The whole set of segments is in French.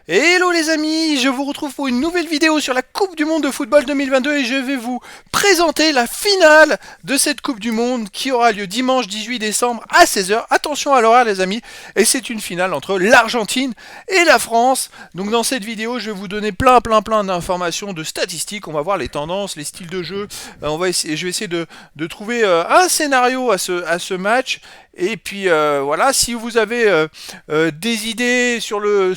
Hello les amis, je vous retrouve pour une nouvelle vidéo sur la Coupe du Monde de football 2022 et je vais vous présenter la finale de cette Coupe du Monde qui aura lieu dimanche 18 décembre à 16h. Attention à l'horaire les amis, et c'est une finale entre l'Argentine et la France. Donc dans cette vidéo, je vais vous donner plein d'informations, de statistiques, on va voir les tendances, les styles de jeu. Je vais essayer de trouver un scénario à ce match. Et puis voilà, si vous avez des idées sur le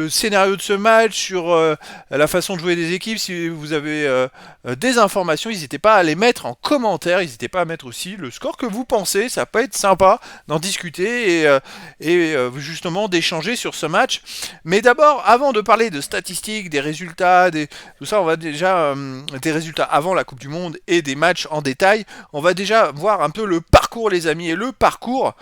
scénario de ce match, sur la façon de jouer des équipes, si vous avez des informations, n'hésitez pas à les mettre en commentaire, n'hésitez pas à mettre aussi le score que vous pensez, ça peut être sympa d'en discuter et justement d'échanger sur ce match. Mais d'abord, avant de parler de statistiques, des résultats, tout ça, on va déjà des résultats avant la Coupe du Monde et des matchs en détail. On va déjà voir un peu le parcours les amis, et le parcours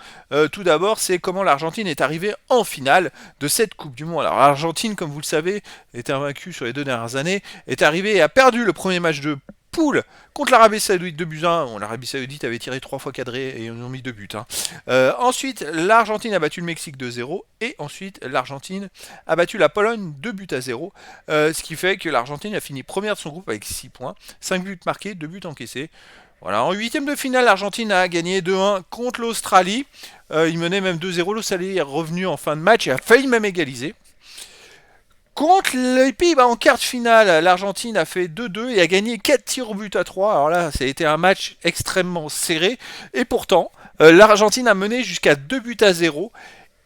tout d'abord c'est comment l'Argentine est arrivée en finale de cette Coupe du Monde. Alors l'Argentine, comme vous le savez, était invaincue sur les 2 dernières années, est arrivée et a perdu le premier match de poule contre l'Arabie Saoudite 2 buts 1. Bon, l'Arabie Saoudite avait tiré 3 fois cadré et ils ont mis 2 buts. Ensuite, l'Argentine a battu le Mexique 2-0 et ensuite l'Argentine a battu la Pologne 2 buts à 0. Ce qui fait que l'Argentine a fini première de son groupe avec 6 points, 5 buts marqués, 2 buts encaissés. Voilà, en huitième de finale, l'Argentine a gagné 2-1 contre l'Australie. Il menait même 2-0. L'Australie est revenue en fin de match et a failli même égaliser. Contre les Pays-Bas en quart de finale, l'Argentine a fait 2-2 et a gagné 4 tirs au but à 3. Alors là, ça a été un match extrêmement serré. Et pourtant, l'Argentine a mené jusqu'à 2 buts à 0.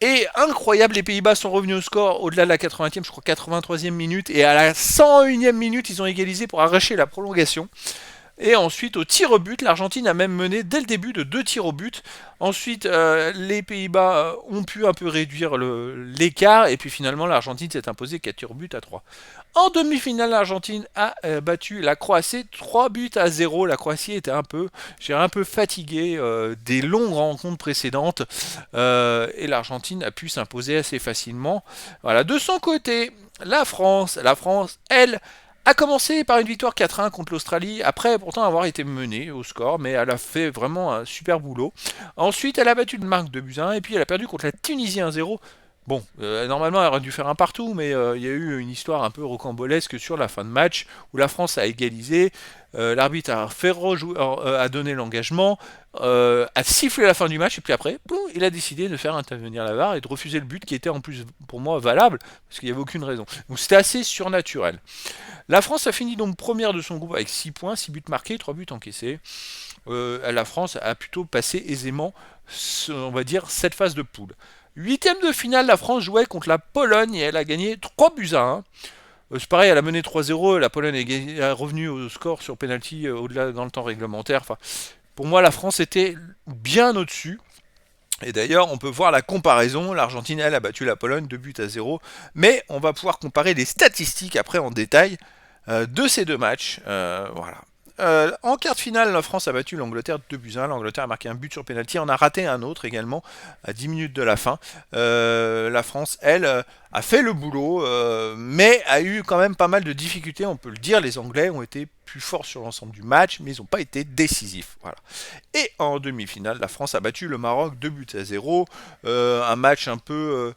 Et incroyable, les Pays-Bas sont revenus au score au-delà de la 80e, je crois 83e minute. Et à la 101e minute, ils ont égalisé pour arracher la prolongation. Et ensuite, au tir au but, l'Argentine a même mené dès le début de 2 tirs au but. Ensuite, les Pays-Bas ont pu un peu réduire l'écart. Et puis finalement, l'Argentine s'est imposée 4 tirs au but à 3. En demi-finale, l'Argentine a battu la Croatie 3 buts à 0. La Croatie était un peu fatiguée des longues rencontres précédentes. Et l'Argentine a pu s'imposer assez facilement. Voilà. De son côté, la France, elle, a commencé par une victoire 4-1 contre l'Australie, après pourtant avoir été menée au score, mais elle a fait vraiment un super boulot. Ensuite, elle a battu le Danemark 2 buts à 1, et puis elle a perdu contre la Tunisie 1-0. Bon, normalement elle aurait dû faire un partout, mais il y a eu une histoire un peu rocambolesque sur la fin de match, où la France a égalisé, l'arbitre a fait a donné l'engagement, a sifflé la fin du match, et puis après, boum, il a décidé de faire intervenir la VAR et de refuser le but qui était en plus pour moi valable, parce qu'il n'y avait aucune raison. Donc c'était assez surnaturel. La France a fini donc première de son groupe avec 6 points, 6 buts marqués, 3 buts encaissés. La France a plutôt passé aisément, on va dire, cette phase de poule. Huitième de finale, la France jouait contre la Pologne et elle a gagné 3 buts à 1. C'est pareil, elle a mené 3-0, la Pologne est revenue au score sur penalty au-delà dans le temps réglementaire. Enfin, pour moi, la France était bien au-dessus. Et d'ailleurs, on peut voir la comparaison. L'Argentine, elle, a battu la Pologne 2 buts à 0. Mais on va pouvoir comparer les statistiques après en détail de ces deux matchs. Voilà. En quart de finale, la France a battu l'Angleterre 2 buts à 1. L'Angleterre a marqué un but sur pénalty. On a raté un autre également à 10 minutes de la fin. La France, elle, a fait le boulot, mais a eu quand même pas mal de difficultés. On peut le dire, les Anglais ont été plus forts sur l'ensemble du match, mais ils n'ont pas été décisifs. Voilà. Et en demi-finale, la France a battu le Maroc 2 buts à 0. Un match un peu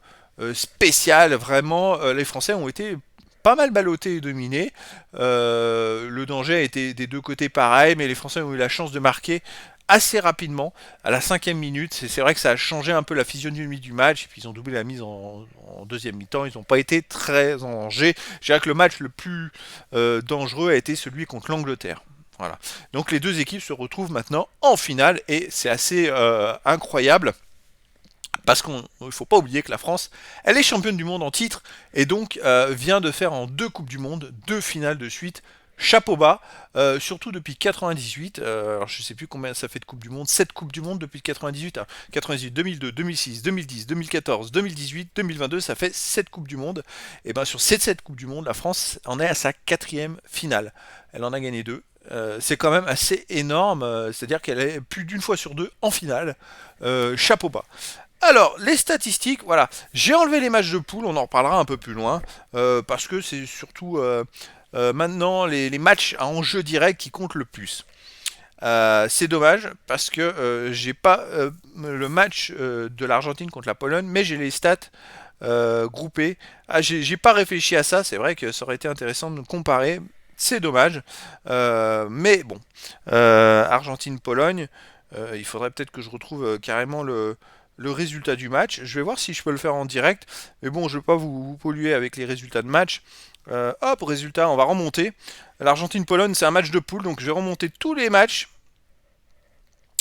spécial, vraiment. Les Français ont été pas mal ballottés et dominés. Le danger a été des deux côtés pareil, mais les Français ont eu la chance de marquer assez rapidement, à la 5e minute. C'est vrai que ça a changé un peu la physionomie du match, et puis ils ont doublé la mise en deuxième mi-temps. Ils n'ont pas été très en danger. Je dirais que le match le plus dangereux a été celui contre l'Angleterre. Voilà. Donc les deux équipes se retrouvent maintenant en finale, et c'est assez incroyable. Parce qu'il ne faut pas oublier que la France, elle est championne du monde en titre, et donc vient de faire en 2 Coupes du Monde, 2 finales de suite. Chapeau bas, surtout depuis 98. Alors je sais plus combien ça fait de Coupe du Monde, 7 Coupes du Monde depuis 98. Alors, 98, 2002, 2006, 2010, 2014, 2018, 2022, ça fait 7 Coupes du Monde. Et bien sur ces 7 Coupes du Monde, la France en est à sa 4e finale. Elle en a gagné 2. C'est quand même assez énorme, c'est-à-dire qu'elle est plus d'une fois sur 2 en finale. Chapeau bas. Alors, les statistiques, voilà. J'ai enlevé les matchs de poule, on en reparlera un peu plus loin, parce que c'est surtout maintenant les matchs à enjeu direct qui comptent le plus. C'est dommage parce que j'ai pas le match de l'Argentine contre la Pologne, mais j'ai les stats groupés. Ah, j'ai pas réfléchi à ça, c'est vrai que ça aurait été intéressant de comparer. C'est dommage. Mais bon, Argentine-Pologne, il faudrait peut-être que je retrouve carrément le résultat du match. Je vais voir si je peux le faire en direct. Mais bon, je ne vais pas vous polluer avec les résultats de match. Hop, résultat, on va remonter. L'Argentine-Pologne, c'est un match de poule, donc je vais remonter tous les matchs.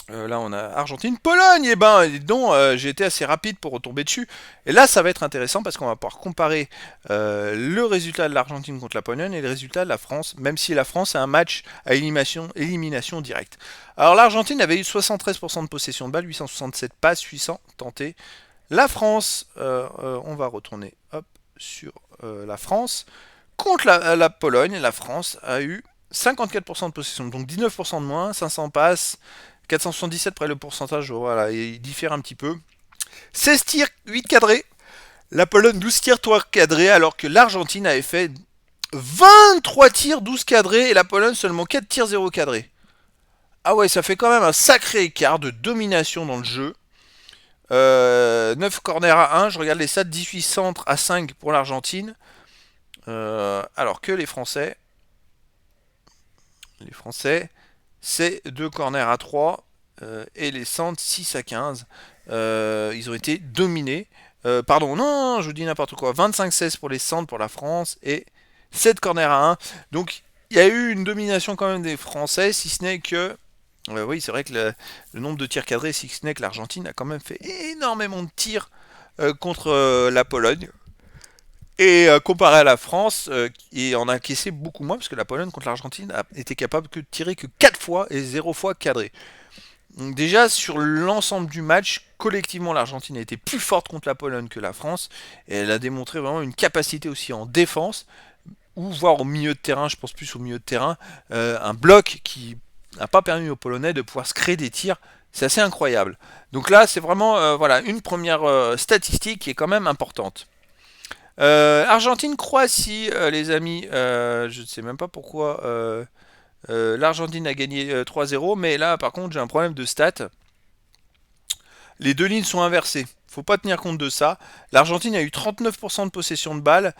Là, on a Argentine-Pologne. Et ben, dis donc, j'ai été assez rapide pour retomber dessus. Et là, ça va être intéressant parce qu'on va pouvoir comparer le résultat de l'Argentine contre la Pologne et le résultat de la France, même si la France a un match à élimination directe. Alors, l'Argentine avait eu 73% de possession de balle, 867 passes, 800 tentés. La France, on va retourner hop, sur la France. Contre la Pologne, la France a eu 54% de possession, donc 19% de moins, 500 passes, 477 près le pourcentage, voilà, il diffère un petit peu. 16 tirs, 8 cadrés. La Pologne, 12 tirs, 3 cadrés, alors que l'Argentine avait fait 23 tirs, 12 cadrés, et la Pologne seulement 4 tirs, 0 cadrés. Ah ouais, ça fait quand même un sacré écart de domination dans le jeu. 9 corners à 1, je regarde les stats, 18 centres à 5 pour l'Argentine. Alors que les Français, c'est 2 corners à 3 et les centres 6 à 15. Ils ont été dominés. Pardon, non, je vous dis n'importe quoi. 25-16 pour les centres pour la France et 7 corners à 1. Donc il y a eu une domination quand même des Français, si ce n'est que... oui, c'est vrai que le nombre de tirs cadrés, si ce n'est que l'Argentine a quand même fait énormément de tirs contre la Pologne. Et comparé à la France, qui en a encaissé beaucoup moins, parce que la Pologne contre l'Argentine a été capable de tirer que 4 fois et 0 fois cadré. Donc déjà, sur l'ensemble du match, collectivement, l'Argentine a été plus forte contre la Pologne que la France, et elle a démontré vraiment une capacité aussi en défense, ou voire au milieu de terrain, je pense plus au milieu de terrain, un bloc qui n'a pas permis aux Polonais de pouvoir se créer des tirs. C'est assez incroyable. Donc là, c'est vraiment voilà, une première statistique qui est quand même importante. Argentine-Croatie, les amis, je ne sais même pas pourquoi l'Argentine a gagné 3-0, mais là par contre j'ai un problème de stats. Les deux lignes sont inversées, faut pas tenir compte de ça. L'Argentine a eu 39% de possession de balle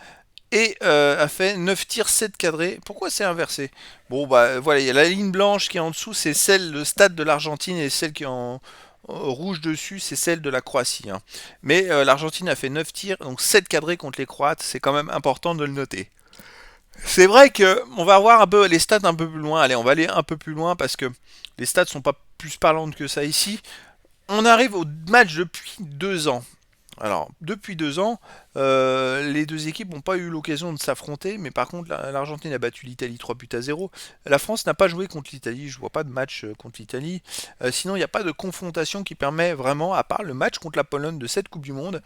et a fait 9 tirs, 7 cadrés. Pourquoi c'est inversé? Bon bah voilà, il y a la ligne blanche qui est en dessous, c'est celle, le stade de l'Argentine, et celle qui est en rouge dessus, c'est celle de la Croatie. Hein. Mais l'Argentine a fait 9 tirs, donc 7 cadrés contre les Croates, c'est quand même important de le noter. C'est vrai que on va voir un peu les stats un peu plus loin. Allez, on va aller un peu plus loin parce que les stats sont pas plus parlantes que ça ici. On arrive au match depuis 2 ans. Alors, depuis 2 ans, les deux équipes n'ont pas eu l'occasion de s'affronter, mais par contre, l'Argentine a battu l'Italie 3 buts à 0. La France n'a pas joué contre l'Italie, je vois pas de match contre l'Italie. Sinon, il n'y a pas de confrontation qui permet vraiment, à part le match contre la Pologne de cette Coupe du Monde,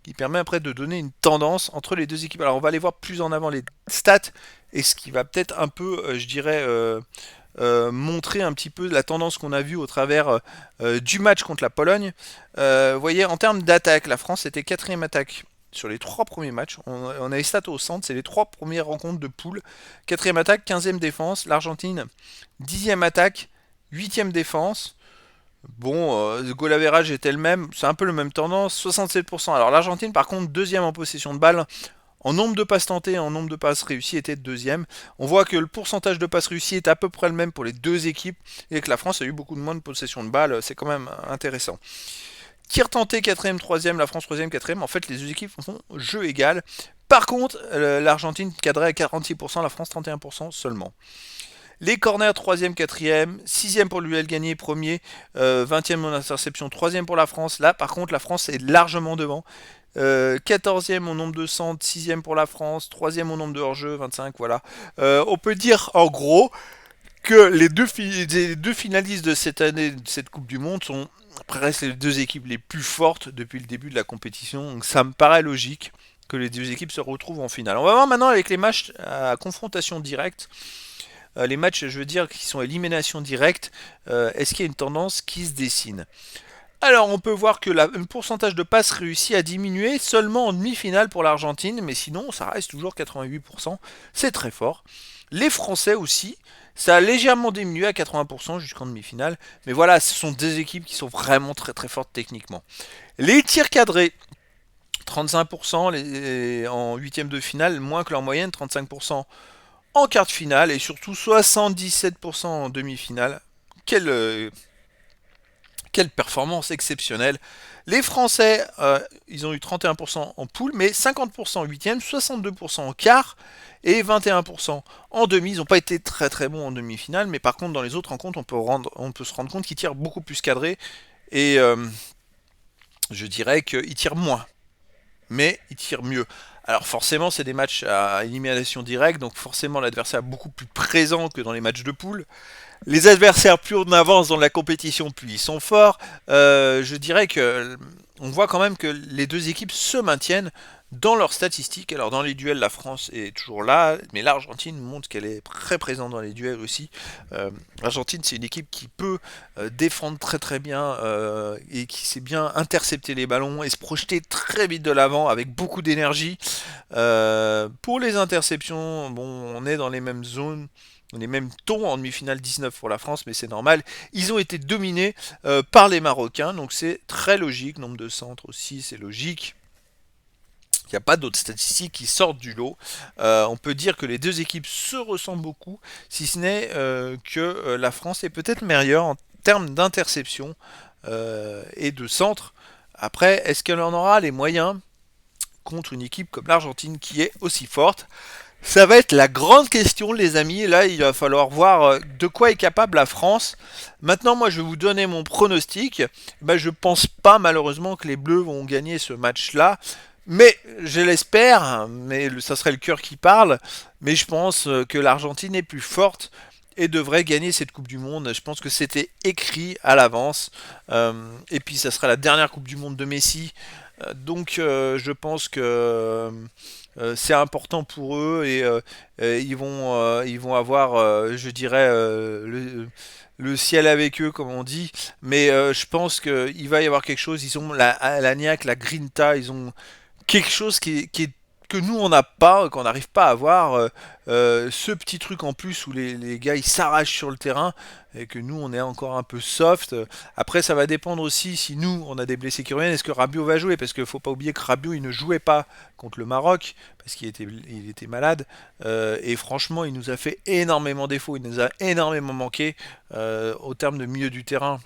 qui permet après de donner une tendance entre les deux équipes. Alors, on va aller voir plus en avant les stats, et ce qui va peut-être un peu, je dirais, montrer un petit peu la tendance qu'on a vue au travers du match contre la Pologne. Vous voyez, en termes d'attaque, la France était quatrième attaque sur les 3 premiers matchs. On a les stats au centre, c'est les 3 premières rencontres de poule. Quatrième attaque, 15e défense. L'Argentine, 10e attaque, 8e défense. Bon, le goal average était le même, c'est un peu le même tendance, 67%. Alors l'Argentine, par contre, deuxième en possession de balle. En nombre de passes tentées et en nombre de passes réussies était deuxième. On voit que le pourcentage de passes réussies est à peu près le même pour les deux équipes et que la France a eu beaucoup de moins de possession de balles. C'est quand même intéressant. Tir tenté quatrième, troisième, la France troisième, quatrième. En fait, les deux équipes font jeu égal. Par contre, l'Argentine cadrait à 46%, la France 31% seulement. Les corners 3e, 4e, 6e pour l'UL gagné, premier, 20e en interception, 3e pour la France. Là, par contre, la France est largement devant. 14e au nombre de centres, 6e pour la France, 3e au nombre de hors-jeu, 25, voilà. On peut dire en gros que les deux finalistes de cette année, de cette Coupe du Monde, sont presque les deux équipes les plus fortes depuis le début de la compétition. Donc ça me paraît logique que les deux équipes se retrouvent en finale. On va voir maintenant avec les matchs à confrontation directe. Les matchs, je veux dire, qui sont élimination directe, est-ce qu'il y a une tendance qui se dessine? Alors, on peut voir que le pourcentage de passes réussies a diminué seulement en demi-finale pour l'Argentine, mais sinon, ça reste toujours 88%. C'est très fort. Les Français aussi, Ça a légèrement diminué à 80% jusqu'en demi-finale. Mais voilà, ce sont des équipes qui sont vraiment très très fortes techniquement. Les tirs cadrés, 35% en huitième de finale, moins que leur moyenne, 35% en quart de finale et surtout 77% en demi-finale. Quelle performance exceptionnelle. Les Français, ils ont eu 31% en poule, mais 50% en huitième, 62% en quart et 21% en demi. Ils n'ont pas été très très bons en demi-finale, mais par contre dans les autres rencontres, on peut se rendre compte qu'ils tirent beaucoup plus cadré et je dirais qu'ils tirent moins, mais ils tirent mieux. Alors forcément, c'est des matchs à élimination directe, donc forcément l'adversaire est beaucoup plus présent que dans les matchs de poule. Les adversaires, plus on avance dans la compétition, plus ils sont forts. Je dirais que on voit quand même que les deux équipes se maintiennent dans leurs statistiques. Alors dans les duels, la France est toujours là, mais l'Argentine montre qu'elle est très présente dans les duels aussi. L'Argentine, c'est une équipe qui peut défendre très très bien et qui sait bien intercepter les ballons et se projeter très vite de l'avant avec beaucoup d'énergie. Pour les interceptions, bon, on est dans les mêmes zones. On est même tôt en demi-finale 19 pour la France, mais c'est normal. Ils ont été dominés par les Marocains, donc c'est très logique. Nombre de centres aussi, c'est logique. Il n'y a pas d'autres statistiques qui sortent du lot. On peut dire que les deux équipes se ressemblent beaucoup, si ce n'est que la France est peut-être meilleure en termes d'interception et de centre. Après, est-ce qu'elle en aura les moyens contre une équipe comme l'Argentine qui est aussi forte? Ça va être la grande question, les amis. Là, il va falloir voir de quoi est capable la France. Maintenant, moi, je vais vous donner mon pronostic. Ben, je pense pas, malheureusement, que les Bleus vont gagner ce match-là. Mais je l'espère, mais ça serait le cœur qui parle. Mais je pense que l'Argentine est plus forte et devrait gagner cette Coupe du Monde. Je pense que c'était écrit à l'avance. Et puis, ça sera la dernière Coupe du Monde de Messi. Donc, je pense que c'est important pour eux et ils vont avoir, je dirais, le ciel avec eux, comme on dit. Mais je pense qu'il va y avoir quelque chose. Ils ont la niaque, la grinta, ils ont quelque chose que nous on n'a pas, qu'on n'arrive pas à avoir, ce petit truc en plus où les gars ils s'arrachent sur le terrain et que nous on est encore un peu soft. Après ça va dépendre aussi si nous on a des blessés qui reviennent, est-ce que Rabiot va jouer parce qu'il faut pas oublier que Rabiot il ne jouait pas contre le Maroc parce il était malade et franchement il nous a fait énormément défaut, il nous a énormément manqué au terme de milieu du terrain.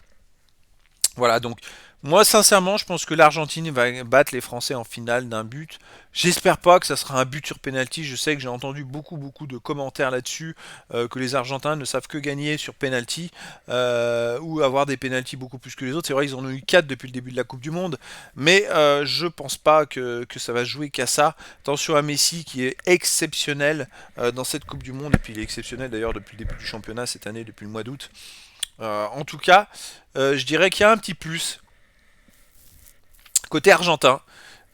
Voilà, donc moi sincèrement je pense que l'Argentine va battre les Français en finale d'un but. J'espère pas que ça sera un but sur penalty. Je sais que j'ai entendu beaucoup de commentaires là-dessus, que les Argentins ne savent que gagner sur penalty ou avoir des penalties beaucoup plus que les autres. C'est vrai ils en ont eu 4 depuis le début de la Coupe du Monde, mais je pense pas que ça va se jouer qu'à ça. Attention à Messi qui est exceptionnel dans cette Coupe du Monde, et puis il est exceptionnel d'ailleurs depuis le début du championnat cette année, depuis le mois d'août. En tout cas, je dirais qu'il y a un petit plus côté argentin.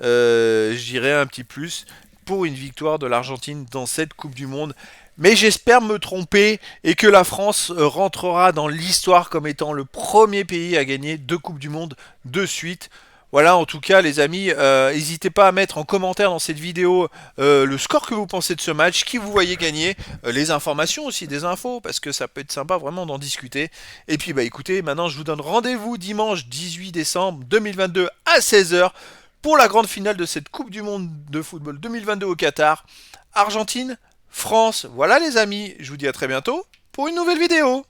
Je dirais un petit plus pour une victoire de l'Argentine dans cette Coupe du Monde. Mais j'espère me tromper et que la France rentrera dans l'histoire comme étant le premier pays à gagner 2 Coupes du Monde de suite. Voilà, en tout cas, les amis, n'hésitez pas à mettre en commentaire dans cette vidéo le score que vous pensez de ce match, qui vous voyez gagner, les informations aussi, des infos, parce que ça peut être sympa vraiment d'en discuter. Et puis, bah écoutez, maintenant je vous donne rendez-vous dimanche 18 décembre 2022 à 16h pour la grande finale de cette Coupe du Monde de football 2022 au Qatar. Argentine, France, voilà les amis, je vous dis à très bientôt pour une nouvelle vidéo.